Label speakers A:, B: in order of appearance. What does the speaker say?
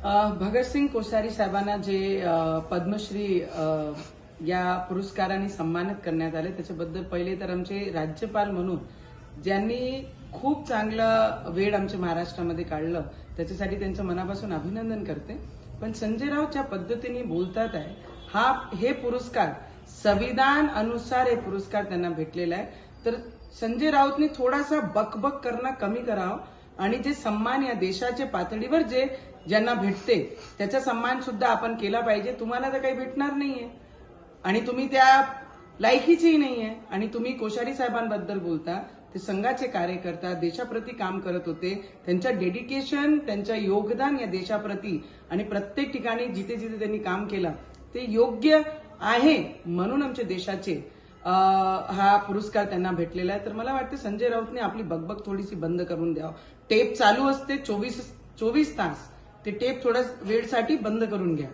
A: भगतसिंग कोश्यारी साहेबांना जे पद्मश्री या पुरस्काराने सन्मानित करण्यात आले त्याच्याबद्दल पहिले तर आमचे राज्यपाल म्हणून ज्यांनी खूप चांगलं वेळ आमच्या महाराष्ट्रामध्ये काढलं त्याच्यासाठी त्यांचं मनापासून अभिनंदन करते. पण संजय राऊत ज्या पद्धतीने बोलतात आहे हे पुरस्कार संविधान अनुसार हे पुरस्कार त्यांना भेटलेला आहे. तर संजय राऊतनी थोडासा बकबक करणं कमी करावं आणि जे सन्मान या देशाच्या पातळीवर ज्यांना भेटते त्याचा सन्मान सुद्धा आपण केला पाहिजे. तुम्हाला तर काही भेटणार नाहीये आणि तुम्ही त्या लायकीचीही नाहीये आणि तुम्ही कोश्यारी साहेबांबद्दल बोलता. ते संघाचे कार्यकर्ता देशाप्रती काम करत होते. त्यांचं डेडिकेशन त्यांचं योगदान या देशाप्रती आणि प्रत्येक ठिकाणी जिथे जिथे त्यांनी काम केलं ते योग्य आहे म्हणून आमच्या देशाचे हा पुरस्कार त्यांना भेटलेला आहे. तर मला वाटतं संजय राऊतने आपली बकबक थोडीशी बंद करून द्यावं. टेप चालू असते 24 तास. ते टेप थोड्या वेळसाठी बंद करून घ्या.